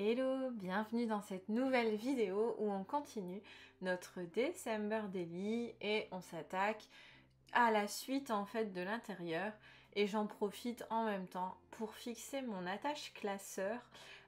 Hello, bienvenue dans cette nouvelle vidéo où on continue notre December Daily et on s'attaque à la suite en fait de l'intérieur et j'en profite en même temps pour fixer mon attache classeur,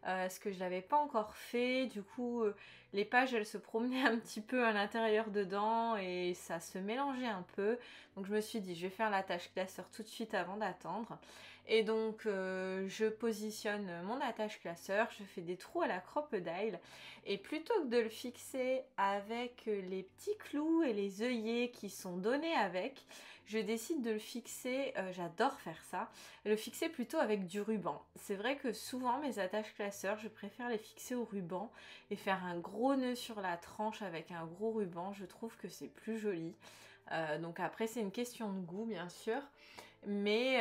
ce que je n'avais pas encore fait. Du coup les pages elles se promenaient un petit peu à l'intérieur dedans et ça se mélangeait un peu, donc je me suis dit je vais faire l'attache classeur tout de suite avant d'attendre. Et donc je positionne mon attache classeur, je fais des trous à la crocodile et plutôt que de le fixer avec les petits clous et les œillets qui sont donnés avec, je décide de le fixer, j'adore faire ça, le fixer plutôt avec du ruban. C'est vrai que souvent mes attaches classeurs, je préfère les fixer au ruban et faire un gros nœud sur la tranche avec un gros ruban, je trouve que c'est plus joli. Donc après c'est une question de goût bien sûr, mais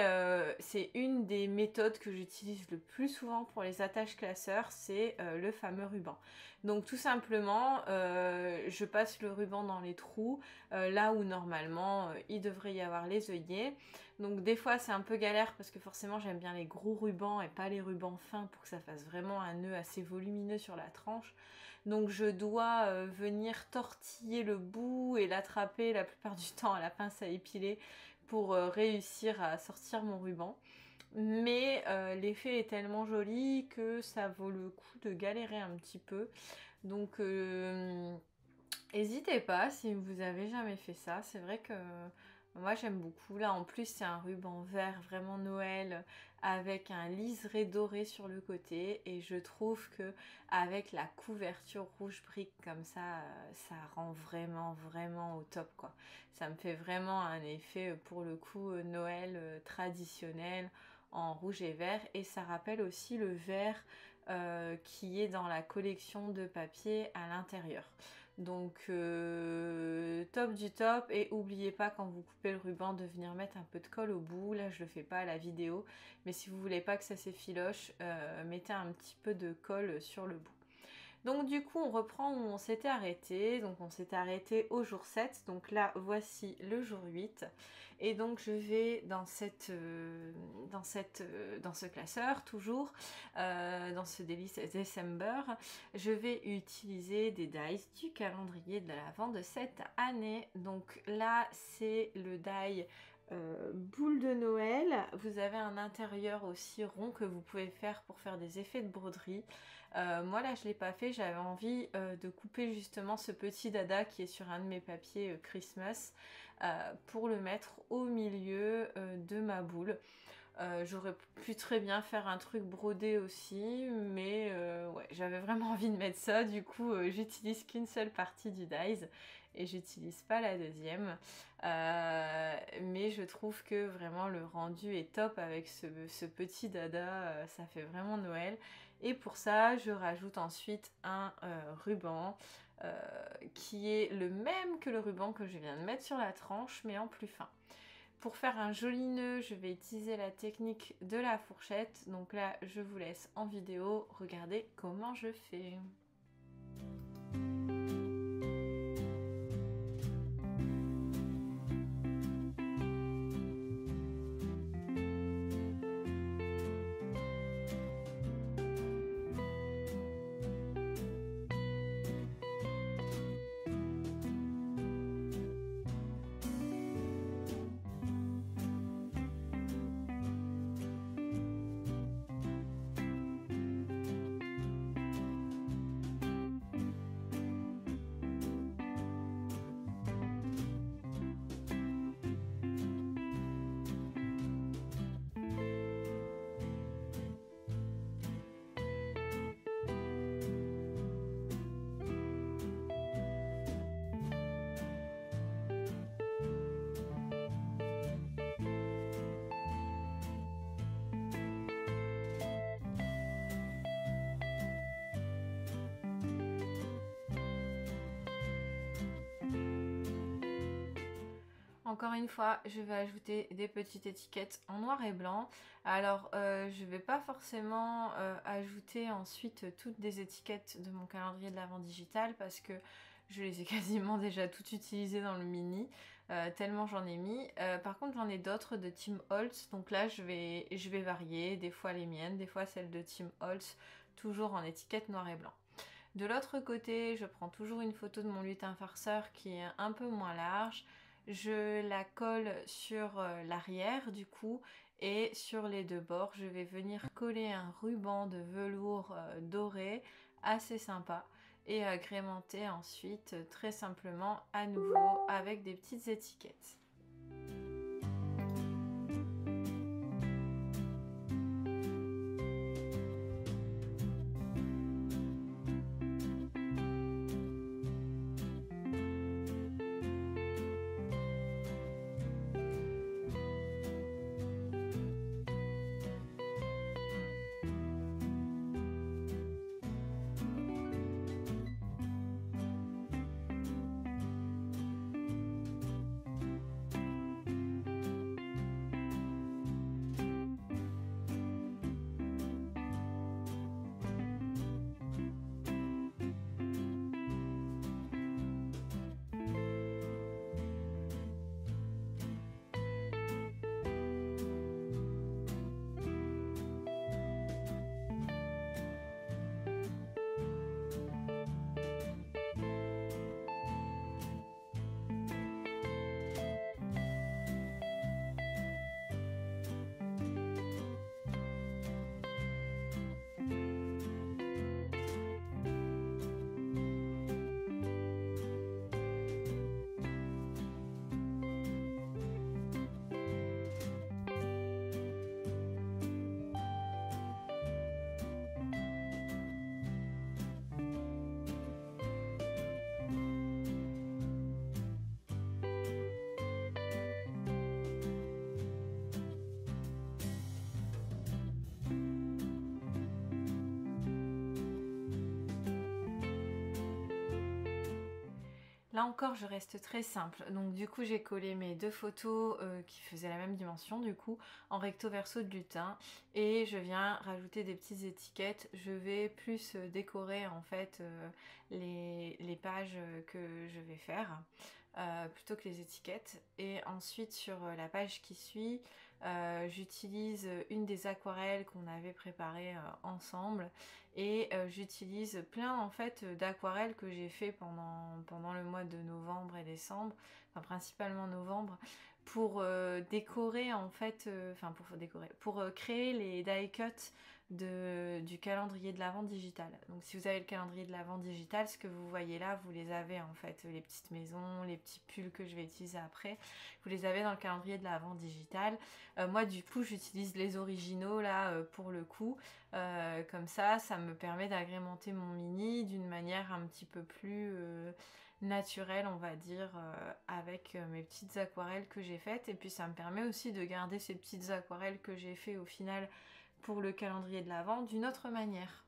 c'est une des méthodes que j'utilise le plus souvent pour les attaches classeurs, c'est le fameux ruban. Donc tout simplement je passe le ruban dans les trous, là où normalement il devrait y avoir les œillets. Donc des fois c'est un peu galère parce que forcément j'aime bien les gros rubans et pas les rubans fins pour que ça fasse vraiment un nœud assez volumineux sur la tranche. Donc je dois venir tortiller le bout et l'attraper la plupart du temps à la pince à épiler pour réussir à sortir mon ruban. Mais l'effet est tellement joli que ça vaut le coup de galérer un petit peu. Donc n'hésitez pas si vous avez jamais fait ça. C'est vrai que moi j'aime beaucoup. Là en plus c'est un ruban vert vraiment Noël avec un liseré doré sur le côté et je trouve que avec la couverture rouge brique comme ça rend vraiment au top quoi. Ça me fait vraiment un effet pour le coup Noël traditionnel en rouge et vert et ça rappelle aussi le vert qui est dans la collection de papier à l'intérieur. Donc top du top, et n'oubliez pas quand vous coupez le ruban de venir mettre un peu de colle au bout. Là je le fais pas à la vidéo, mais si vous voulez pas que ça s'effiloche, mettez un petit peu de colle sur le bout. Donc du coup on reprend où on s'était arrêté, donc on s'était arrêté au jour 7, donc là voici le jour 8, et donc je vais dans ce classeur toujours, dans ce Daily December, je vais utiliser des dies du calendrier de l'Avent de cette année. Donc là c'est le die boule de Noël. Vous avez un intérieur aussi rond que vous pouvez faire pour faire des effets de broderie. Moi là je l'ai pas fait, j'avais envie de couper justement ce petit dada qui est sur un de mes papiers Christmas pour le mettre au milieu de ma boule. J'aurais pu très bien faire un truc brodé aussi, mais ouais, j'avais vraiment envie de mettre ça, du coup j'utilise qu'une seule partie du dies et j'utilise pas la deuxième. Mais je trouve que vraiment le rendu est top avec ce petit dada, ça fait vraiment Noël. Et pour ça, je rajoute ensuite un ruban qui est le même que le ruban que je viens de mettre sur la tranche, mais en plus fin. Pour faire un joli nœud, je vais utiliser la technique de la fourchette. Donc là, je vous laisse en vidéo regarder comment je fais. Encore une fois, je vais ajouter des petites étiquettes en noir et blanc. Alors, je vais pas forcément ajouter ensuite toutes des étiquettes de mon calendrier de l'Avent digital parce que je les ai quasiment déjà toutes utilisées dans le mini, tellement j'en ai mis. Par contre, j'en ai d'autres de Tim Holtz, donc là je vais varier, des fois les miennes, des fois celles de Tim Holtz. toujours en étiquette noir et blanc. De l'autre côté, je prends toujours une photo de mon lutin farceur qui est un peu moins large. Je la colle sur l'arrière du coup et sur les deux bords, je vais venir coller un ruban de velours doré assez sympa et agrémenter ensuite très simplement à nouveau avec des petites étiquettes. Là encore, je reste très simple. Donc du coup, j'ai collé mes deux photos qui faisaient la même dimension du coup en recto verso de lutin et je viens rajouter des petites étiquettes. Je vais plus décorer en fait les pages que je vais faire plutôt que les étiquettes. Et ensuite sur la page qui suit, j'utilise une des aquarelles qu'on avait préparées ensemble et j'utilise plein en fait d'aquarelles que j'ai fait pendant le mois de novembre et décembre, enfin principalement novembre, pour décorer en fait, pour créer les die cuts du calendrier de l'Avent digital. Donc si vous avez le calendrier de l'Avent digital, ce que vous voyez là, vous les avez en fait, les petites maisons, les petits pulls que je vais utiliser après, vous les avez dans le calendrier de l'Avent digital. Moi du coup j'utilise les originaux là pour le coup, comme ça me permet d'agrémenter mon mini d'une manière un petit peu plus naturelle on va dire, avec mes petites aquarelles que j'ai faites, et puis ça me permet aussi de garder ces petites aquarelles que j'ai fait au final pour le calendrier de l'Avent d'une autre manière.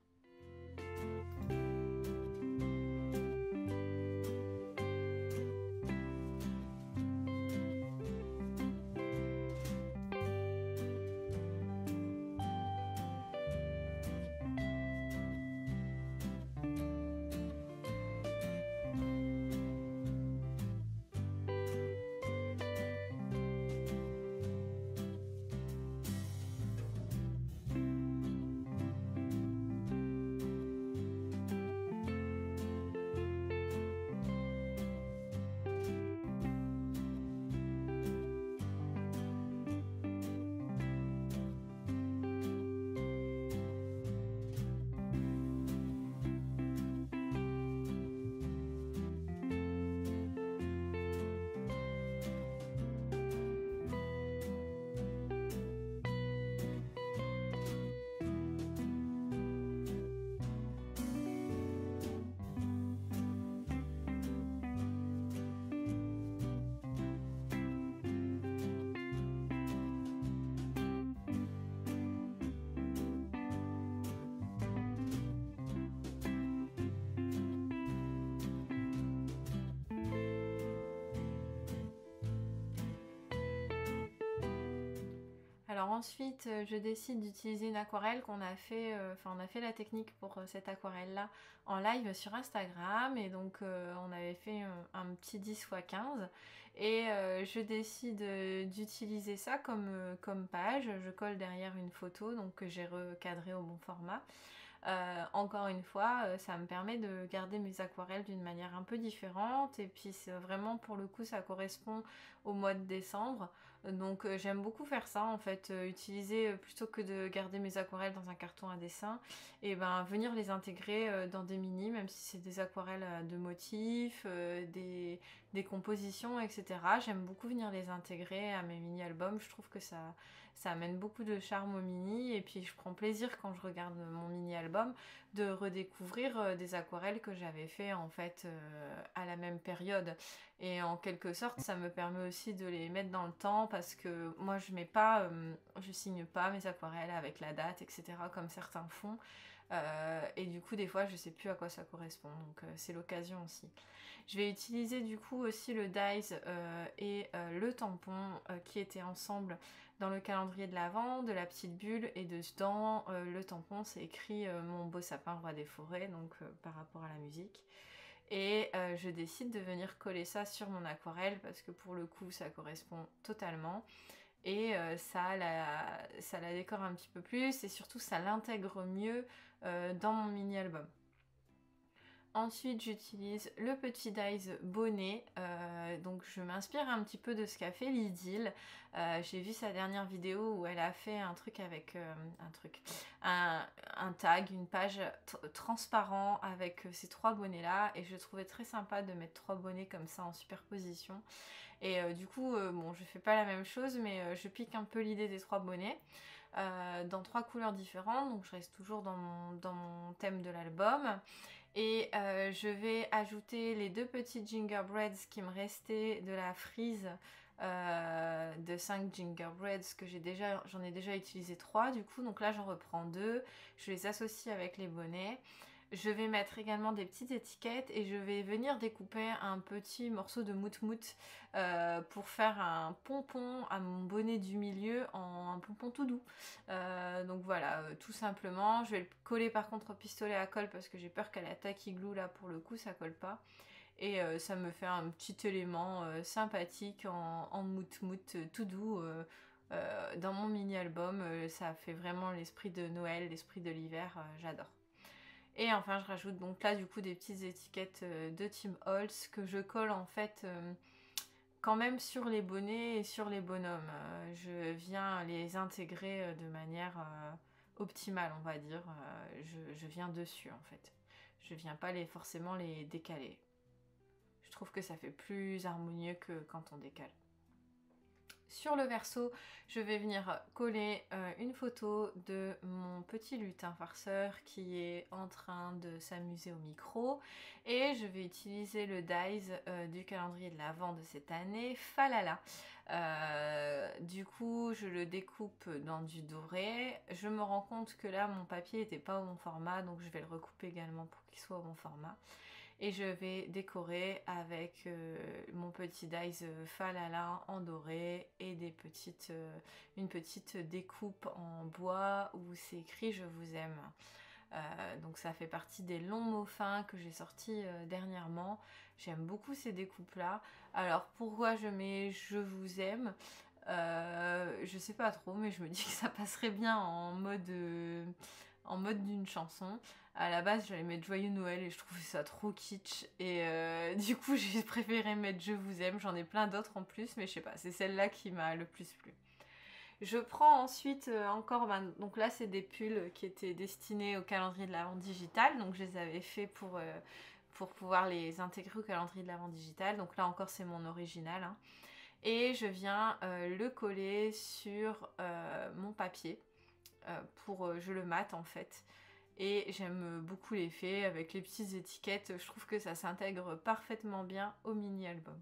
Alors ensuite, je décide d'utiliser une aquarelle qu'on a fait, on a fait la technique pour cette aquarelle-là en live sur Instagram, et donc on avait fait un petit 10x15 et je décide d'utiliser ça comme page. Je colle derrière une photo donc que j'ai recadrée au bon format. Encore une fois, ça me permet de garder mes aquarelles d'une manière un peu différente et puis c'est vraiment pour le coup ça correspond au mois de décembre. Donc j'aime beaucoup faire ça en fait, utiliser plutôt que de garder mes aquarelles dans un carton à dessin, et ben venir les intégrer dans des mini, même si c'est des aquarelles de motifs, des compositions, etc. J'aime beaucoup venir les intégrer à mes mini-albums, je trouve que ça amène beaucoup de charme au mini et puis je prends plaisir quand je regarde mon mini-album de redécouvrir des aquarelles que j'avais fait en fait à la même période. Et en quelque sorte, ça me permet aussi de les mettre dans le temps parce que moi je mets pas, je signe pas mes aquarelles avec la date, etc. comme certains font. Et du coup, des fois, je sais plus à quoi ça correspond, donc c'est l'occasion aussi. Je vais utiliser du coup aussi le dies et le tampon qui étaient ensemble dans le calendrier de l'Avent, de la petite bulle, et dedans, le tampon, c'est écrit mon beau sapin roi des forêts, donc par rapport à la musique. Et je décide de venir coller ça sur mon aquarelle parce que pour le coup, ça correspond totalement. Et ça la décore un petit peu plus et surtout ça l'intègre mieux dans mon mini-album. Ensuite, j'utilise le petit dies bonnet. Donc, je m'inspire un petit peu de ce qu'a fait Lydile. J'ai vu sa dernière vidéo où elle a fait un truc avec un tag, une page transparent avec ces 3 bonnets là. Et je trouvais très sympa de mettre 3 bonnets comme ça en superposition. Et du coup, bon, je fais pas la même chose, mais je pique un peu l'idée des 3 bonnets. Dans 3 couleurs différentes, donc je reste toujours dans mon thème de l'album. Et je vais ajouter les 2 petits gingerbreads qui me restaient de la frise de 5 gingerbreads que j'en ai déjà utilisé 3 du coup, donc là j'en reprends 2, je les associe avec les bonnets. Je vais mettre également des petites étiquettes et je vais venir découper un petit morceau de mout-mout pour faire un pompon à mon bonnet du milieu en un pompon tout doux. Donc voilà, tout simplement. Je vais le coller par contre au pistolet à colle parce que j'ai peur qu'à la tacky glue là pour le coup ça colle pas. Et ça me fait un petit élément sympathique en mout-mout tout doux. Dans mon mini-album, ça fait vraiment l'esprit de Noël, l'esprit de l'hiver, j'adore. Et enfin, je rajoute donc là du coup des petites étiquettes de Tim Holtz que je colle en fait quand même sur les bonnets et sur les bonhommes. Je viens les intégrer de manière optimale, on va dire. Je viens dessus en fait. Je viens pas forcément les décaler. Je trouve que ça fait plus harmonieux que quand on décale. Sur le verso, je vais venir coller une photo de mon petit lutin farceur qui est en train de s'amuser au micro, et je vais utiliser le dies du calendrier de l'Avent de cette année, Falala. Du coup, je le découpe dans du doré. Je me rends compte que là, mon papier n'était pas au bon format, donc je vais le recouper également pour qu'il soit au bon format. Et je vais décorer avec mon petit dies Falala en doré et une petite découpe en bois où c'est écrit je vous aime. Donc ça fait partie des longs mots fins que j'ai sortis dernièrement. J'aime beaucoup ces découpes là. Alors pourquoi je mets je vous aime, je sais pas trop, mais je me dis que ça passerait bien en mode d'une chanson. À la base, j'allais mettre Joyeux Noël et je trouvais ça trop kitsch. Et du coup, j'ai préféré mettre Je vous aime. J'en ai plein d'autres en plus, mais je sais pas, c'est celle-là qui m'a le plus plu. Je prends ensuite encore, donc là, c'est des pulls qui étaient destinés au calendrier de l'Avent digital. Donc, je les avais fait pour pouvoir les intégrer au calendrier de l'Avent digital. Donc là encore, c'est mon original. Hein. Et je viens le coller sur mon papier. Je le mate en fait. Et j'aime beaucoup l'effet avec les petites étiquettes, je trouve que ça s'intègre parfaitement bien au mini-album.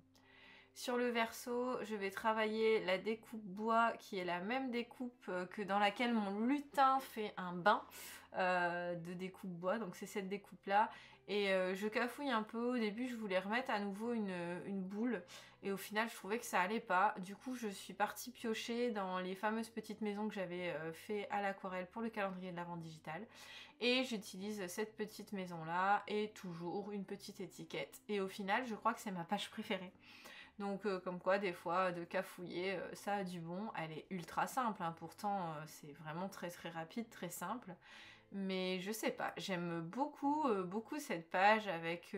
Sur le verso, je vais travailler la découpe bois qui est la même découpe que dans laquelle mon lutin fait un bain de découpe bois, donc c'est cette découpe là. Et je cafouille un peu, au début je voulais remettre à nouveau une boule et au final je trouvais que ça allait pas. Du coup je suis partie piocher dans les fameuses petites maisons que j'avais fait à l'aquarelle pour le calendrier de l'Avent digital. Et j'utilise cette petite maison là et toujours une petite étiquette. Et au final je crois que c'est ma page préférée. Donc comme quoi des fois de cafouiller ça a du bon. Elle est ultra simple hein. Pourtant c'est vraiment très très rapide, très simple, Mais je sais pas, j'aime beaucoup, beaucoup cette page avec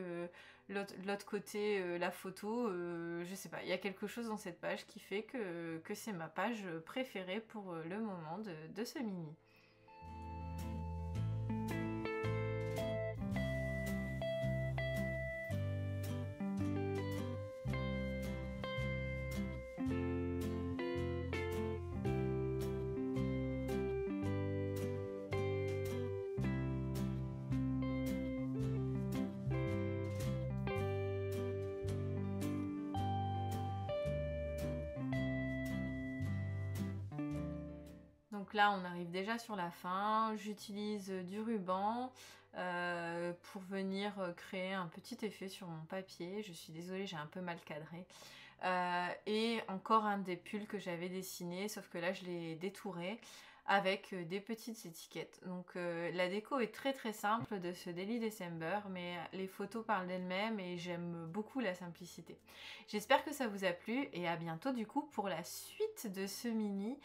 l'autre côté, la photo. Je sais pas, il y a quelque chose dans cette page qui fait que c'est ma page préférée pour le moment de ce mini. Donc là, on arrive déjà sur la fin. J'utilise du ruban pour venir créer un petit effet sur mon papier. Je suis désolée, j'ai un peu mal cadré. Et encore un des pulls que j'avais dessiné, sauf que là, je l'ai détouré avec des petites étiquettes. Donc la déco est très très simple de ce Daily December, mais les photos parlent d'elles-mêmes et j'aime beaucoup la simplicité. J'espère que ça vous a plu et à bientôt du coup pour la suite de ce mini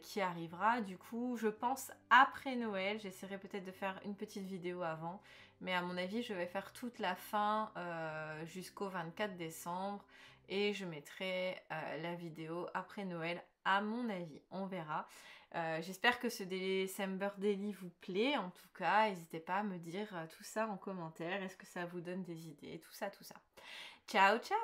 qui arrivera du coup je pense après Noël. J'essaierai peut-être de faire une petite vidéo avant, mais à mon avis je vais faire toute la fin jusqu'au 24 décembre et je mettrai la vidéo après Noël à mon avis, on verra. J'espère que ce December Daily vous plaît. En tout cas, n'hésitez pas à me dire tout ça en commentaire. Est-ce que ça vous donne des idées? Tout ça, tout ça. Ciao, ciao!